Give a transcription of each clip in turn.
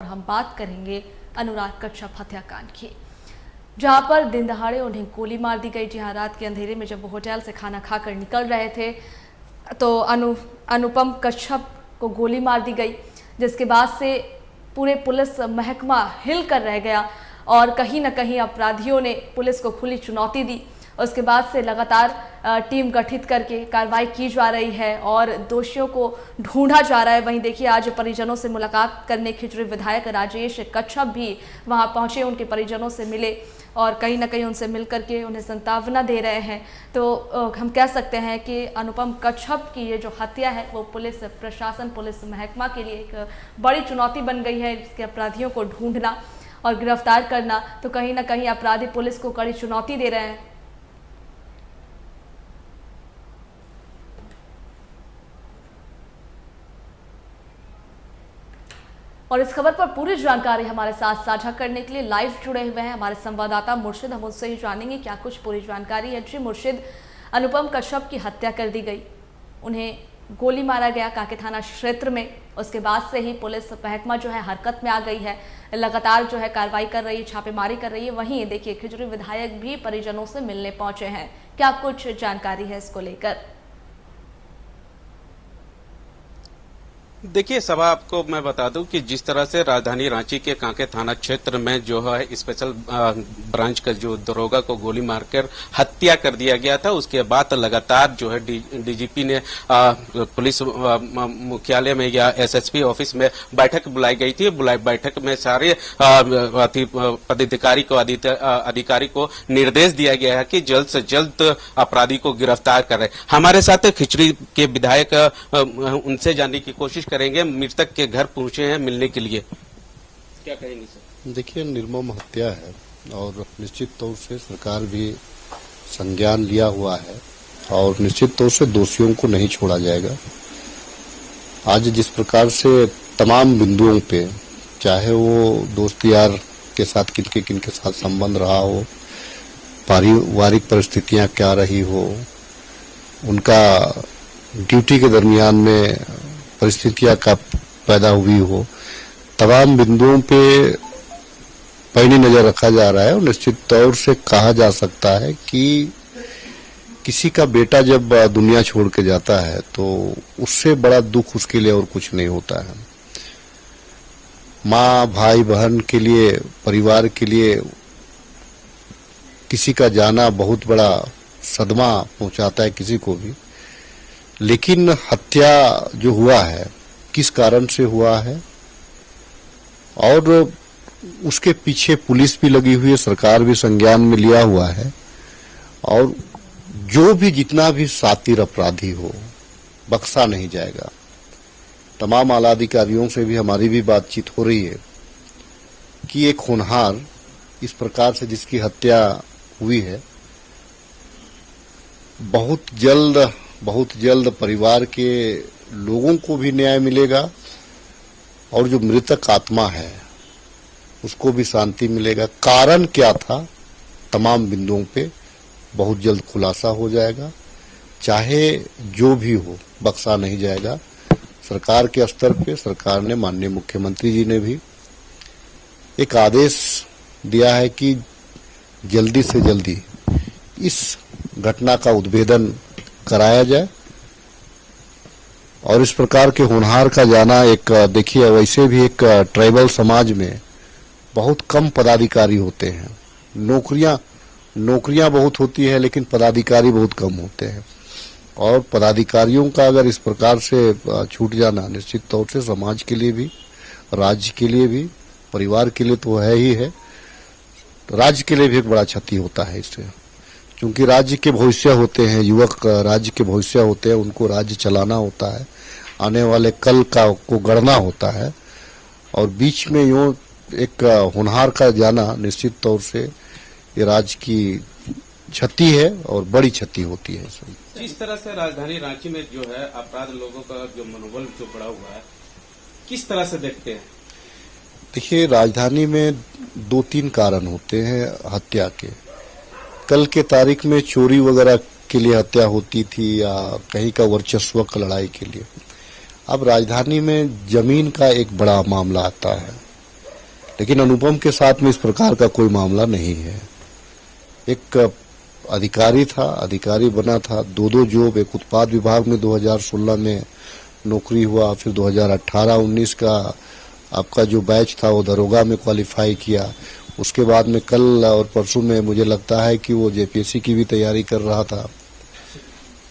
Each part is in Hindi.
हम बात करेंगे अनुराग कश्यप हत्याकांड की, जहां पर दिन दहाड़े उन्हें गोली मार दी गई। जी हां, रात के अंधेरे में जब वो होटल से खाना खाकर निकल रहे थे तो अनुपम कश्यप को गोली मार दी गई, जिसके बाद से पूरे पुलिस महकमा हिल कर रह गया और कहीं ना कहीं अपराधियों ने पुलिस को खुली चुनौती दी। उसके बाद से लगातार टीम गठित करके कार्रवाई की जा रही है और दोषियों को ढूंढा जा रहा है। वहीं देखिए, आज परिजनों से मुलाकात करने खिचड़ी विधायक राजेश कच्छप भी वहां पहुंचे, उनके परिजनों से मिले और कहीं ना कहीं उनसे मिलकर के उन्हें सांत्वना दे रहे हैं। तो हम कह सकते हैं कि अनुपम कच्छप की ये जो हत्या है वो पुलिस प्रशासन, पुलिस महकमा के लिए एक बड़ी चुनौती बन गई है। इसके अपराधियों को ढूंढना और गिरफ्तार करना, तो कहीं ना कहीं अपराधी पुलिस को कड़ी चुनौती दे रहे हैं। और इस खबर पर पूरी जानकारी हमारे साथ साझा करने के लिए लाइव जुड़े हुए हैं हमारे संवाददाता मुर्शिद। हम उससे ही जानेंगे क्या कुछ पूरी जानकारी है। जी मुर्शिद, अनुपम कश्यप की हत्या कर दी गई, उन्हें गोली मारा गया कांके थाना क्षेत्र में। उसके बाद से ही पुलिस महकमा जो है हरकत में आ गई है, लगातार जो है कार्रवाई कर रही है, छापेमारी कर रही है। वहीं देखिए, खिचड़ी विधायक भी परिजनों से मिलने पहुंचे हैं। क्या कुछ जानकारी है इसको लेकर? देखिए सभा, आपको मैं बता दूं कि जिस तरह से राजधानी रांची के कांके थाना क्षेत्र में जो है स्पेशल ब्रांच का जो दरोगा को गोली मारकर हत्या कर दिया गया था, उसके बाद लगातार जो है डीजीपी ने पुलिस मुख्यालय में या एसएसपी ऑफिस में बैठक बुलाई गई थी। बैठक में सारे पदाधिकारी को निर्देश दिया गया है कि जल्द से जल्द अपराधी को गिरफ्तार करें। हमारे साथ खिचड़ी के विधायक उनसे जानने की कोशिश करेंगे, मृतक के घर पहुंचे हैं मिलने के लिए। क्या कहेंगे सर? देखिए, निर्मम हत्या है और निश्चित तौर से सरकार भी संज्ञान लिया हुआ है और निश्चित तौर से दोषियों को नहीं छोड़ा जाएगा। आज जिस प्रकार से तमाम बिंदुओं पे, चाहे वो दोस्त यार के साथ किनके साथ संबंध रहा हो, पारिवारिक परिस्थितियां क्या रही हो, उनका ड्यूटी के दरमियान में परिस्थितियां का पैदा हुई हो, तमाम बिंदुओं पे पैनी नजर रखा जा रहा है। और निश्चित तौर से कहा जा सकता है कि किसी का बेटा जब दुनिया छोड़ के जाता है तो उससे बड़ा दुख उसके लिए और कुछ नहीं होता है। माँ, भाई, बहन के लिए, परिवार के लिए किसी का जाना बहुत बड़ा सदमा पहुंचाता है किसी को भी। लेकिन हत्या जो हुआ है, किस कारण से हुआ है और उसके पीछे पुलिस भी लगी हुई है, सरकार भी संज्ञान में लिया हुआ है और जो भी जितना भी शातिर अपराधी हो बख्शा नहीं जाएगा। तमाम आला अधिकारियों से भी हमारी भी बातचीत हो रही है कि एक होनहार इस प्रकार से जिसकी हत्या हुई है, बहुत जल्द परिवार के लोगों को भी न्याय मिलेगा और जो मृतक आत्मा है उसको भी शांति मिलेगा। कारण क्या था, तमाम बिंदुओं पे बहुत जल्द खुलासा हो जाएगा। चाहे जो भी हो, बख्शा नहीं जाएगा। सरकार के स्तर पे सरकार ने, माननीय मुख्यमंत्री जी ने भी एक आदेश दिया है कि जल्दी से जल्दी इस घटना का उद्भेदन कराया जाए और इस प्रकार के होनहार का जाना, एक देखिए, वैसे भी एक ट्राइबल समाज में बहुत कम पदाधिकारी होते हैं। नौकरियां बहुत होती है लेकिन पदाधिकारी बहुत कम होते हैं और पदाधिकारियों का अगर इस प्रकार से छूट जाना निश्चित तौर से समाज के लिए भी, राज्य के लिए भी, परिवार के लिए तो है ही है, राज्य के लिए भी एक बड़ा क्षति होता है इससे। क्योंकि राज्य के भविष्य होते हैं, युवक राज्य के भविष्य होते हैं, उनको राज्य चलाना होता है, आने वाले कल को गढ़ना होता है और बीच में यूं एक होनहार का जाना निश्चित तौर से ये राज्य की क्षति है और बड़ी क्षति होती है। जिस तरह से राजधानी रांची में जो है अपराध लोगों का जो मनोबल जो बढ़ा हुआ है, किस तरह से देखते हैं? देखिए, राजधानी में 2-3 कारण होते हैं हत्या के। कल के तारीख में चोरी वगैरह के लिए हत्या होती थी या कहीं का वर्चस्व लड़ाई के लिए। अब राजधानी में जमीन का एक बड़ा मामला आता है लेकिन अनुपम के साथ में इस प्रकार का कोई मामला नहीं है। एक अधिकारी था, अधिकारी बना था, दो जॉब, एक उत्पाद विभाग में 2016 में नौकरी हुआ, फिर 2018-19 का आपका जो बैच था वो दरोगा में क्वालिफाई किया। उसके बाद में कल और परसों में मुझे लगता है कि वो जेपीएससी की भी तैयारी कर रहा था,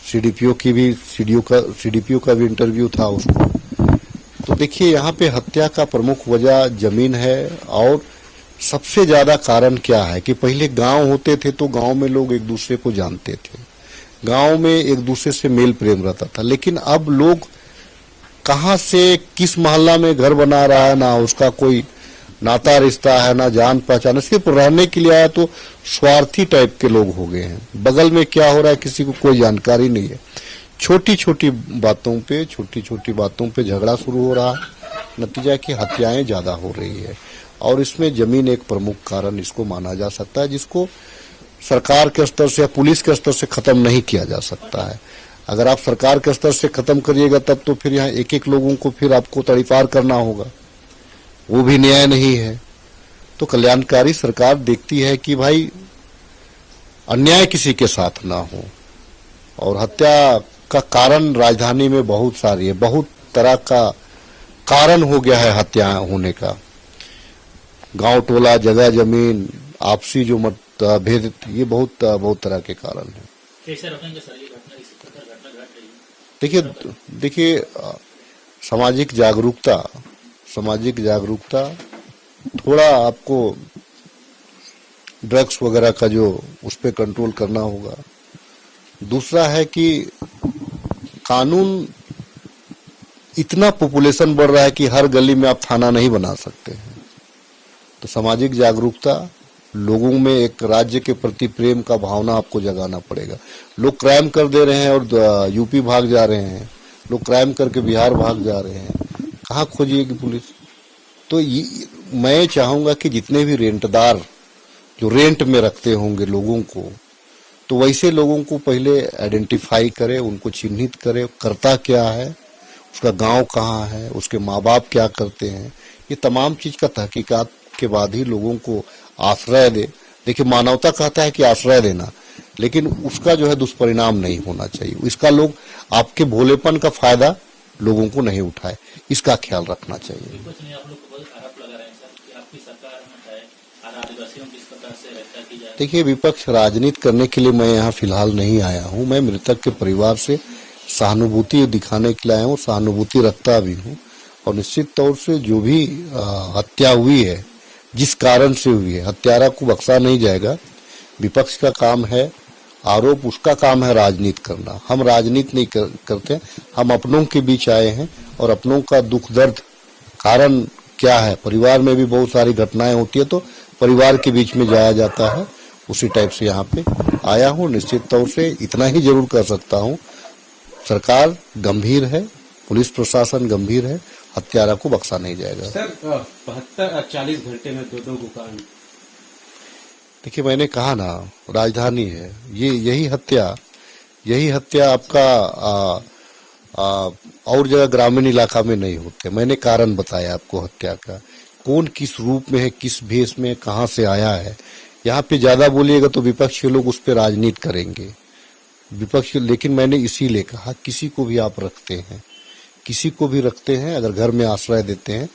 सीडीपीओ का भी इंटरव्यू था उसको। तो देखिए यहाँ पे हत्या का प्रमुख वजह जमीन है, और सबसे ज्यादा कारण क्या है कि पहले गांव होते थे तो गांव में लोग एक दूसरे को जानते थे, गांव में एक दूसरे से मेल प्रेम रहता था। लेकिन अब लोग कहां से किस मोहल्ला में घर बना रहा है, ना उसका कोई नाता रिश्ता है, ना जान पहचान, सिर्फ रहने के लिए आया तो स्वार्थी टाइप के लोग हो गए हैं। बगल में क्या हो रहा है किसी को कोई जानकारी नहीं है। छोटी छोटी बातों पे झगड़ा शुरू हो रहा है, नतीजा है कि हत्याएं ज्यादा हो रही है। और इसमें जमीन एक प्रमुख कारण इसको माना जा सकता है, जिसको सरकार के स्तर से या पुलिस के स्तर से खत्म नहीं किया जा सकता है। अगर आप सरकार के स्तर से खत्म करिएगा तब तो फिर यहाँ एक एक लोगों को फिर आपको तड़ीपार करना होगा, वो भी न्याय नहीं है। तो कल्याणकारी सरकार देखती है कि भाई अन्याय किसी के साथ ना हो। और हत्या का कारण राजधानी में बहुत सारी है, बहुत तरह का कारण हो गया है हत्या होने का। गांव टोला, जगह जमीन, आपसी जो मतभेद, ये बहुत तरह के कारण है। देखिए सामाजिक जागरूकता थोड़ा आपको ड्रग्स वगैरह का जो उस पर कंट्रोल करना होगा। दूसरा है कि कानून, इतना पॉपुलेशन बढ़ रहा है कि हर गली में आप थाना नहीं बना सकते हैं। तो सामाजिक जागरूकता, लोगों में एक राज्य के प्रति प्रेम का भावना आपको जगाना पड़ेगा। लोग क्राइम कर दे रहे हैं और यूपी भाग जा रहे हैं, लोग क्राइम करके बिहार भाग जा रहे हैं, कहाँ खोजिएगी पुलिस? तो मैं चाहूंगा कि जितने भी रेंटदार जो रेंट में रखते होंगे लोगों को, तो वैसे लोगों को पहले आइडेंटिफाई करे, उनको चिन्हित करे, करता क्या है, उसका गांव कहाँ है, उसके माँ बाप क्या करते हैं, ये तमाम चीज का तहकीकात के बाद ही लोगों को आश्रय दे। देखिए मानवता कहता है कि आश्रय देना, लेकिन उसका जो है दुष्परिणाम नहीं होना चाहिए। इसका लोग आपके भोलेपन का फायदा लोगों को नहीं उठाए, इसका ख्याल रखना चाहिए। देखिए विपक्ष राजनीति करने के लिए मैं यहाँ फिलहाल नहीं आया हूँ। मैं मृतक के परिवार से सहानुभूति दिखाने के लिए आया हूँ, सहानुभूति रखता भी हूँ। और निश्चित तौर से जो भी हत्या हुई है, जिस कारण से हुई है, हत्यारा को बख्शा नहीं जाएगा। विपक्ष का काम है आरोप, उसका काम है राजनीति करना। हम राजनीति नहीं करते, हम अपनों के बीच आए हैं और अपनों का दुख दर्द कारण क्या है, परिवार में भी बहुत सारी घटनाएं होती है तो परिवार के बीच में जाया जाता है, उसी टाइप से यहाँ पे आया हूँ। निश्चित तौर से इतना ही जरूर कर सकता हूँ, सरकार गंभीर है, पुलिस प्रशासन गंभीर है, हत्यारा को बख्शा नहीं जाएगा। सर 72-40 घंटे में दो दुकान, देखिए मैंने कहा ना, राजधानी है, ये यही हत्या आपका और जगह ग्रामीण इलाका में नहीं होते। मैंने कारण बताया आपको हत्या का, कौन किस रूप में है, किस भेष में, कहाँ से आया है। यहाँ पे ज्यादा बोलिएगा तो विपक्ष के लोग उस पर राजनीति करेंगे, लेकिन मैंने इसीलिए कहा किसी को भी आप रखते हैं, अगर घर में आश्रय देते हैं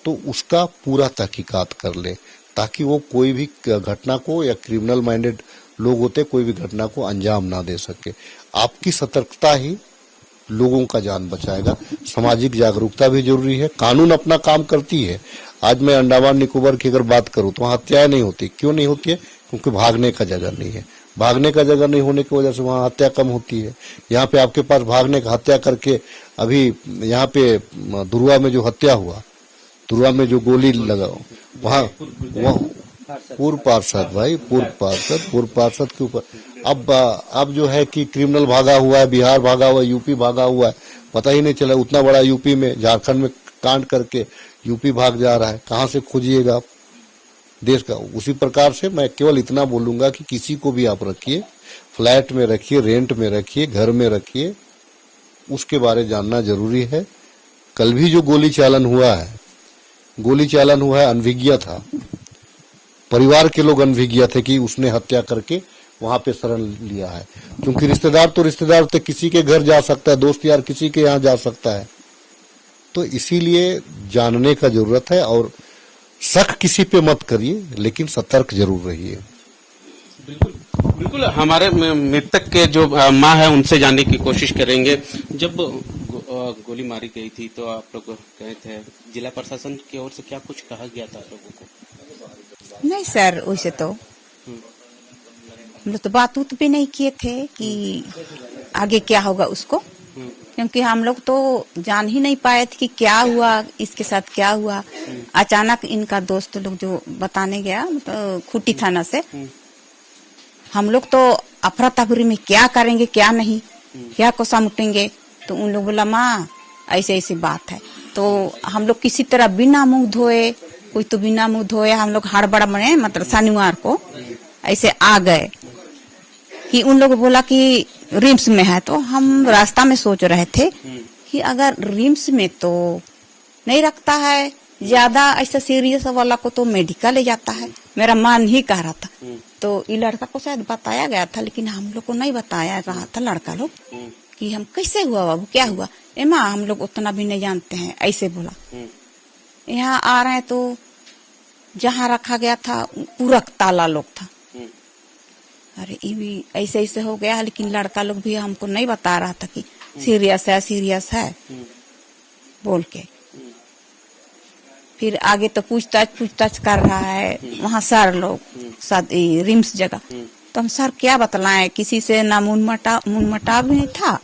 तो उसका पूरा तहकीकात कर ले, ताकि वो कोई भी घटना को, या क्रिमिनल माइंडेड लोग होते कोई भी घटना को अंजाम ना दे सके। आपकी सतर्कता ही लोगों का जान बचाएगा। सामाजिक जागरूकता भी जरूरी है, कानून अपना काम करती है। आज मैं अंडमान निकोबार की अगर बात करूं तो वहां हत्याएं नहीं होती। क्यों नहीं होती है? क्योंकि भागने का जगह नहीं है। भागने का जगह नहीं होने की वजह से वहां हत्या कम होती है। यहाँ पे आपके पास भागने का, हत्या करके, अभी यहाँ पे दुरुआ में जो हत्या हुआ, दुरुआ में जो गोली लगा, वहाँ पूर्व पार्षद के ऊपर अब जो है कि क्रिमिनल भागा हुआ है, बिहार भागा हुआ है, यूपी भागा हुआ है, पता ही नहीं चला। उतना बड़ा यूपी में, झारखंड में कांड करके यूपी भाग जा रहा है, कहाँ से खोजिएगा आप देश का। उसी प्रकार से मैं केवल इतना बोलूंगा कि किसी को भी आप रखिए, फ्लैट में रखिए, रेंट में रखिए, घर में रखिए, उसके बारे जानना जरूरी है। कल भी जो गोली चालन हुआ है, गोली चालन हुआ है, अनभिज्ञ था। परिवार के लोग अनभिज्ञ थे कि उसने हत्या करके वहां पे शरण लिया है, क्योंकि रिश्तेदार तो किसी के घर जा सकता है, दोस्त यार किसी के यहाँ जा सकता है। तो इसीलिए जानने का जरूरत है और शक किसी पे मत करिए, लेकिन सतर्क जरूर रहिए। बिल्कुल बिल्कुल, हमारे मृतक के जो माँ है उनसे जानने की कोशिश करेंगे। जब गोली मारी गई थी तो आप लोग गए थे, जिला प्रशासन की ओर से क्या कुछ कहा गया था लोगों को? नहीं सर, वैसे तो हम लोग तो बात भी नहीं किए थे कि आगे क्या होगा उसको, क्योंकि हम लोग तो जान ही नहीं पाए थे कि क्या हुआ, इसके साथ क्या हुआ। अचानक इनका दोस्त लोग जो बताने गया तो खूंटी थाना से, हम लोग तो अफरा तफरी में क्या करेंगे क्या नहीं, क्या को समुटेंगे। तो उन लोग बोला माँ ऐसे ऐसी बात है। तो हम लोग किसी तरह बिना मुंह धोए, कोई तो बिना मुंह धोए, हम लोग हड़बड़ में मतलब शनिवार को ऐसे आ गए कि उन लोग बोला कि रिम्स में है। तो हम रास्ता में सोच रहे थे कि अगर रिम्स में तो नहीं रखता है, ज्यादा ऐसा सीरियस वाला को तो मेडिकल ले जाता है, मेरा मन ही कह रहा था। तो ये लड़का को शायद बताया गया था, लेकिन हम लोग को नहीं बताया रहा था लड़का लोग कि हम कैसे हुआ बाबू, क्या हुआ। माँ हम लोग उतना भी नहीं जानते हैं, ऐसे बोला। यहाँ आ रहे हैं तो जहाँ रखा गया था पूरा ताला लोग था। अरे ये भी ऐसे ऐसे हो गया, लेकिन लड़का लोग भी हमको नहीं बता रहा था कि सीरियस है बोल के। फिर आगे तो पूछताछ कर रहा है वहाँ सर लोग रिम्स जगह। तो हम सर क्या बतलाएं, किसी से ना मुनमटाव भी नहीं था,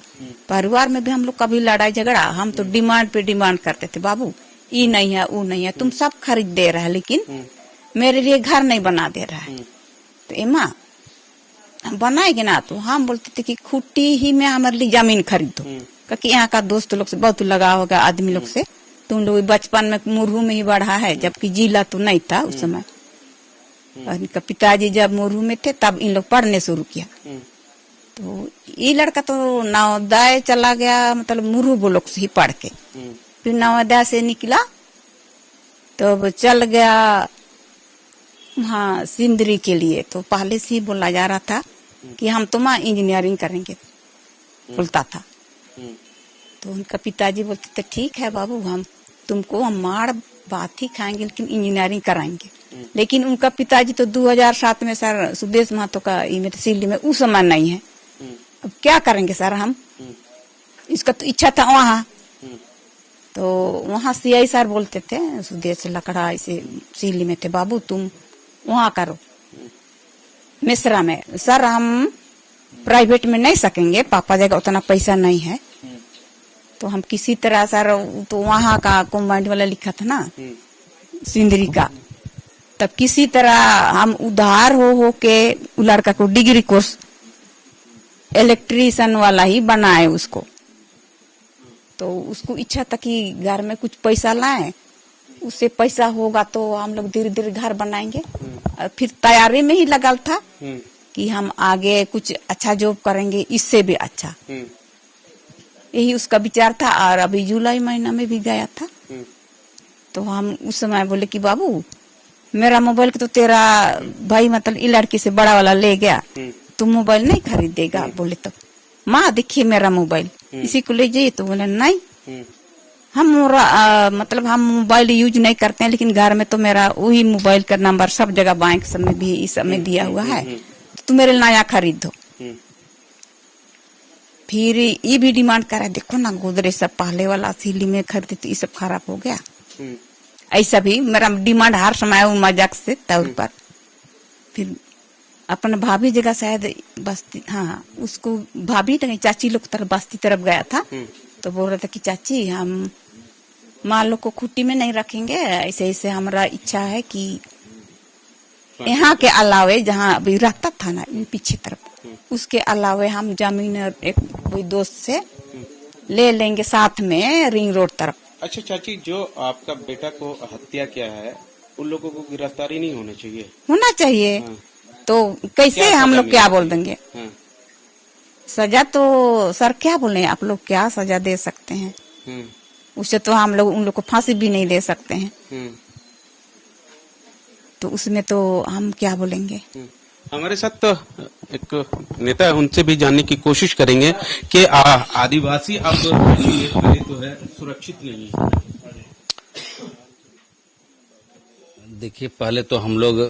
परिवार में भी हम लोग कभी लड़ाई झगड़ा, हम तो डिमांड पे डिमांड करते थे, बाबू ये नहीं है वो नहीं है, तुम सब खरीद दे रहा है लेकिन मेरे लिए घर नहीं बना दे रहा है। तो एमा बनाएंगे ना, तो हम बोलते थे कि खूटी ही में हमारे लिए जमीन खरीदो, क्योंकि यहाँ का दोस्त लोग से बहुत लगाव होगा आदमी लोग से। तुम लोग बचपन में मुरहू में ही बढ़ा है, जबकि जिला तो नहीं था उस समय। और इनका पिताजी जब मुरहू में थे तब इन लोग पढ़ने शुरू किया। तो ये लड़का तो नवोदय चला गया, मतलब मुरहू ब्लॉक से ही पढ़ के, फिर नवोदय से निकला तो चल गया हाँ सिंदरी के लिए। तो पहले से ही बोला जा रहा था कि हम तुम्हारा इंजीनियरिंग करेंगे बोलता था। तो उनका पिताजी बोलते थे ठीक है बाबू, हम तुमको हम मार बात ही खाएंगे लेकिन इंजीनियरिंग कराएंगे। लेकिन उनका पिताजी तो 2007 में सर सुदेश महतो का यूनिवर्सिटी में उस समय नहीं है, अब क्या करेंगे सर हम, इसका तो इच्छा था वहाँ। तो वहाँ सीआई सर बोलते थे सुदेश लकड़ा ऐसे सिल्ली में थे, बाबू तुम वहाँ करो मिश्रा में। सर हम प्राइवेट में नहीं सकेंगे, पापा जगह उतना पैसा नहीं है। तो हम किसी तरह सर, तो वहाँ का कॉम्बाइंड वाला लिखा था ना सिंदरी का, तब किसी तरह हम उधार हो के लड़का को डिग्री कोर्स इलेक्ट्रीशियन वाला ही बनाए उसको। तो उसको इच्छा था कि घर में कुछ पैसा लाए, उससे पैसा होगा तो हम लोग धीरे धीरे घर बनाएंगे। फिर तैयारी में ही लगल था कि हम आगे कुछ अच्छा जॉब करेंगे, इससे भी अच्छा, यही उसका विचार था। और अभी जुलाई महीना में भी गया था। तो हम उस समय बोले कि बाबू मेरा मोबाइल तो तेरा भाई मतलब ये लड़की से बड़ा वाला ले गया, तुम मोबाइल नहीं खरीदेगा। बोले तो माँ देखिए मेरा मोबाइल, इसी को ले जाइए। तो बोले नहीं, हम मतलब हम मोबाइल यूज नहीं करते हैं, लेकिन घर में तो मेरा वही मोबाइल का नंबर सब जगह बैंक सब में भी इस समय दिया हुआ है, तो तुम मेरे नया खरीद दो। फिर ये भी डिमांड करा, देखो ना गोदरेज सब पहले वाला सिली में खरीदे तो ये सब खराब हो गया। ऐसा भी मेरा डिमांड हर समय मजाक से तौर पर। फिर अपना भाभी जगह शायद बस्ती, हाँ उसको भाभी तो चाची लोग तरफ बस्ती तरफ गया था। तो बोल रहा था कि चाची हम माँ लोग को खूटी में नहीं रखेंगे, ऐसे ऐसे हमारा इच्छा है कि यहाँ के अलावे जहाँ अभी रहता था ना पीछे तरफ, उसके अलावे हम जमीन एक कोई दोस्त से ले लेंगे साथ में रिंग रोड तरफ। अच्छा चाची, जो आपका बेटा को हत्या किया है उन लोगों को गिरफ्तारी नहीं होना चाहिए? होना चाहिए। हाँ। तो कैसे हम लोग क्या बोल देंगे? हाँ। सजा तो सर क्या बोले, आप लोग क्या सजा दे सकते हैं? उससे तो हम लोग उन लोग को फांसी भी नहीं दे सकते हैं। तो उसमें तो हम क्या बोलेंगे। हमारे साथ तो एक नेता है, उनसे भी जानने की कोशिश करेंगे कि आदिवासी अब पहले तो है सुरक्षित नहीं है। देखिए, पहले तो हम लोग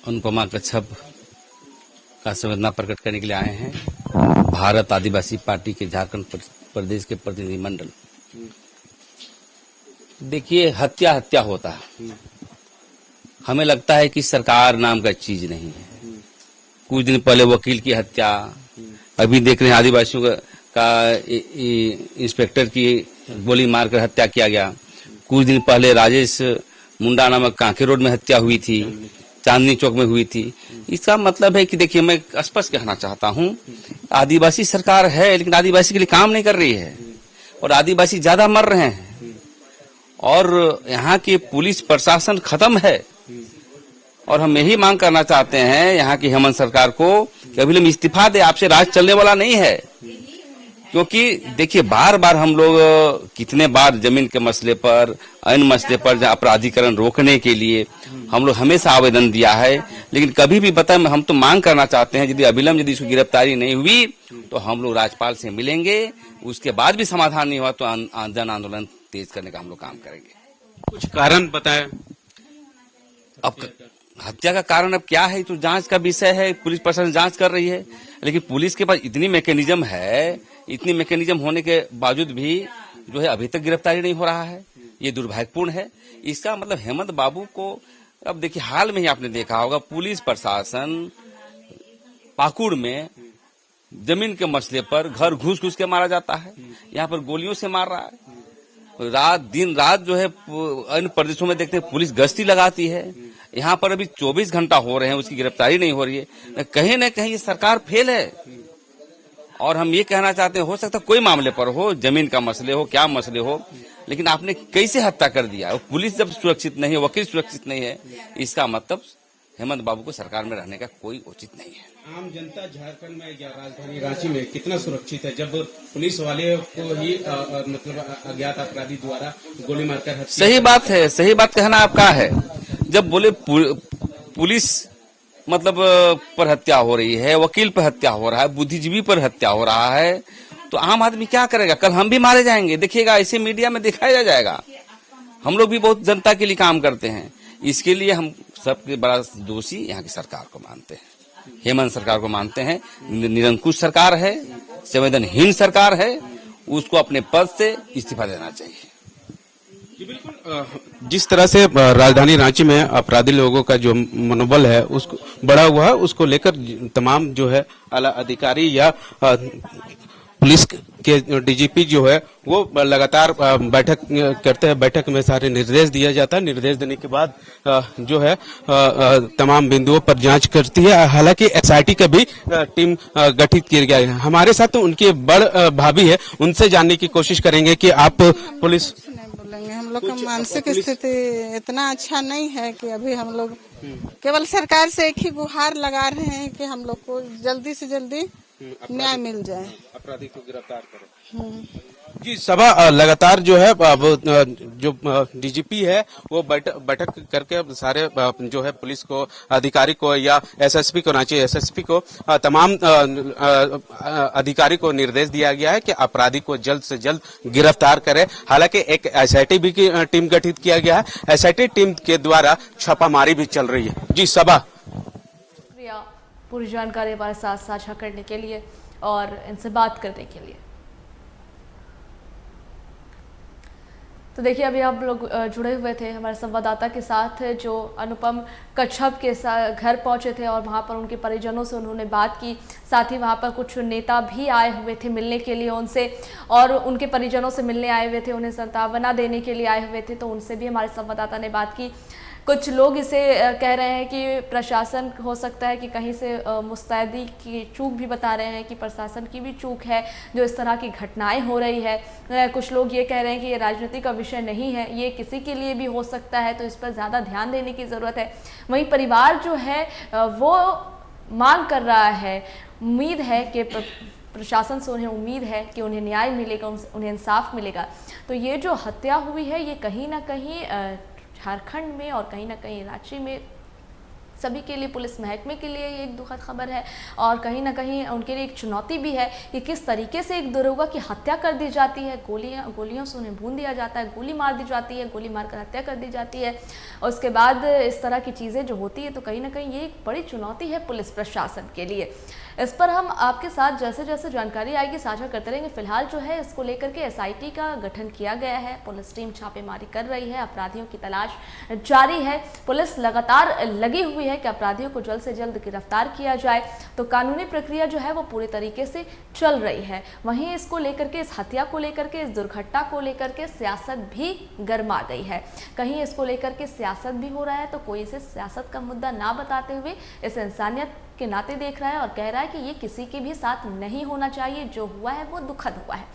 अनुपमा कच्छप का संवेदना प्रकट करने के लिए आए हैं। भारत आदिवासी पार्टी के झारखंड प्रदेश के प्रतिनिधिमंडल। देखिए, हत्या हत्या होता है। हमें लगता है कि सरकार नाम का चीज नहीं है। कुछ दिन पहले वकील की हत्या, अभी देख रहे हैं आदिवासियों का इंस्पेक्टर की गोली मारकर हत्या किया गया। कुछ दिन पहले राजेश मुंडा नामक कांके रोड में हत्या हुई थी, चांदनी चौक में हुई थी। इसका मतलब है कि देखिए, मैं स्पष्ट कहना चाहता हूं, आदिवासी सरकार है लेकिन आदिवासी के लिए काम नहीं कर रही है और आदिवासी ज्यादा मर रहे हैं और यहाँ की पुलिस प्रशासन खत्म है। और हम यही मांग करना चाहते हैं यहाँ की हेमंत सरकार को कि अभी इस्तीफा दे, आपसे राज चलने वाला नहीं है। क्योंकि देखिए, बार बार हम लोग कितने बार जमीन के मसले पर, अन्य मसले पर अपराधीकरण रोकने के लिए हम लोग हमेशा आवेदन दिया है, लेकिन कभी भी बता, हम तो मांग करना चाहते हैं यदि अविलंब यदि इसकी गिरफ्तारी नहीं हुई तो हम लोग राज्यपाल से मिलेंगे, उसके बाद भी समाधान नहीं हुआ तो जन आंदोलन तेज करने का हम लोग काम करेंगे। कुछ कारण बताएं। अब हत्या का कारण अब क्या है तो जांच का विषय है, पुलिस प्रशासन जांच कर रही है, लेकिन पुलिस के पास इतनी मैकेनिज्म है, इतनी मैकेनिज्म होने के बावजूद भी जो है अभी तक गिरफ्तारी नहीं हो रहा है। ये दुर्भाग्यपूर्ण है। इसका मतलब हेमंत बाबू को, अब देखिए, हाल में ही आपने देखा होगा पुलिस प्रशासन पाकुड़ में जमीन के मसले पर घर घुस घुस के मारा जाता है, यहाँ पर गोलियों से मार रहा है। दिन रात जो है अन्य प्रदेशों में देखते हैं पुलिस गश्ती लगाती है, यहाँ पर अभी 24 घंटा हो रहे हैं, उसकी गिरफ्तारी नहीं हो रही है। कहीं न कहीं ये सरकार फेल है। और हम ये कहना चाहते हैं, हो सकता है कोई मामले पर हो, जमीन का मसले हो, क्या मसले हो, लेकिन आपने कैसे हत्या कर दिया। पुलिस जब सुरक्षित नहीं है, वकील सुरक्षित नहीं है, इसका मतलब हेमंत बाबू को सरकार में रहने का कोई उचित नहीं है। आम जनता झारखंड में या राजधानी रांची में कितना सुरक्षित है जब पुलिस वाले को ही मतलब अज्ञात अपराधी द्वारा गोली मारकर हत्या। सही बात है, सही बात कहना आपका है। जब बोले पुलिस मतलब पर हत्या हो रही है, वकील पर हत्या हो रहा है, बुद्धिजीवी पर हत्या हो रहा है, तो आम आदमी क्या करेगा। कल हम भी मारे जाएंगे, देखिएगा, ऐसे मीडिया में दिखाया जाएगा। हम लोग भी बहुत जनता के लिए काम करते हैं। इसके लिए हम सबसे बड़ा दोषी यहाँ की सरकार को मानते हैं, हेमंत सरकार को मानते हैं। निरंकुश सरकार है, संवेदनहीन सरकार है, उसको अपने पद से इस्तीफा देना चाहिए। बिल्कुल, जिस तरह से राजधानी रांची में अपराधी लोगों का जो मनोबल है उसको बढ़ा हुआ है, उसको लेकर तमाम जो है आला अधिकारी या पुलिस के डीजीपी जो है वो लगातार बैठक करते हैं। बैठक में सारे निर्देश दिया जाता है। निर्देश देने के बाद जो है तमाम बिंदुओं पर जांच करती है। हालांकि एसआईटी का भी टीम गठित किया गया है। हमारे साथ तो उनकी बड़ भाभी है, उनसे जानने की कोशिश करेंगे कि आप पुलिस। हम लोग का मानसिक स्थिति इतना अच्छा नहीं है कि अभी हम लोग केवल सरकार से एक ही गुहार लगा रहे हैं कि हम लोग को जल्दी से जल्दी न्याय मिल जाए, अपराधी को गिरफ्तार करें। जी, सभा लगातार जो है जो डीजीपी है वो बैठक करके सारे जो है पुलिस को, अधिकारी को या एसएसपी को, रांची एसएसपी को, तमाम अधिकारी को निर्देश दिया गया है कि अपराधी को जल्द से जल्द गिरफ्तार करें। हालांकि एक एसआईटी भी की टीम गठित किया गया है। एसआईटी टीम के द्वारा छापामारी भी चल रही है। जी, सभा पूरी जानकारी हमारे साथ साझा करने के लिए और इनसे बात करने के लिए। तो देखिए, अभी आप लोग जुड़े हुए थे हमारे संवाददाता के साथ जो अनुपम कच्छप के साथ घर पहुंचे थे और वहां पर उनके परिजनों से उन्होंने बात की। साथ ही वहां पर कुछ नेता भी आए हुए थे मिलने के लिए उनसे, और उनके परिजनों से मिलने आए हुए थे, उन्हें सांत्वना देने के लिए आए हुए थे। तो उनसे भी हमारे संवाददाता ने बात की। कुछ लोग इसे कह रहे हैं कि प्रशासन हो सकता है कि कहीं से मुस्तैदी की चूक भी बता रहे हैं कि प्रशासन की भी चूक है जो इस तरह की घटनाएं हो रही है। कुछ लोग ये कह रहे हैं कि ये राजनीति का विषय नहीं है, ये किसी के लिए भी हो सकता है, तो इस पर ज़्यादा ध्यान देने की ज़रूरत है। वहीं परिवार जो है वो मांग कर रहा है, उम्मीद है कि प्रशासन से उन्हें उम्मीद है कि उन्हें न्याय मिलेगा, उन्हें इंसाफ मिलेगा। तो ये जो हत्या हुई है ये कहीं ना कहीं झारखंड में और कहीं ना कहीं रांची में सभी के लिए, पुलिस महकमे के लिए ये एक दुखद खबर है और कहीं ना कहीं उनके लिए एक चुनौती भी है कि किस तरीके से एक दरोगा की हत्या कर दी जाती है, गोलियों से उन्हें भून दिया जाता है, गोली मार दी जाती है, गोली मारकर हत्या कर दी जाती है और उसके बाद इस तरह की चीज़ें जो होती है, तो कहीं ना कहीं ये एक बड़ी चुनौती है पुलिस प्रशासन के लिए। इस पर हम आपके साथ जैसे जैसे जानकारी आएगी साझा करते रहेंगे। फिलहाल जो है इसको लेकर के SIT का गठन किया गया है, पुलिस टीम छापेमारी कर रही है, अपराधियों की तलाश जारी है, पुलिस लगातार लगी हुई है कि अपराधियों को जल्द से जल्द गिरफ्तार किया जाए। तो कानूनी प्रक्रिया जो है वो पूरे तरीके से चल रही है। वहीं इसको लेकर के, इस हत्या को लेकर के, इस दुर्घटना को लेकर के सियासत भी गर्मा गई है। कहीं इसको लेकर के सियासत भी हो रहा है तो कोई इसे सियासत का मुद्दा ना बताते हुए इस इंसानियत के नाते देख रहा है और कह रहा है कि ये किसी के भी साथ नहीं होना चाहिए, जो हुआ है वो दुखद हुआ है।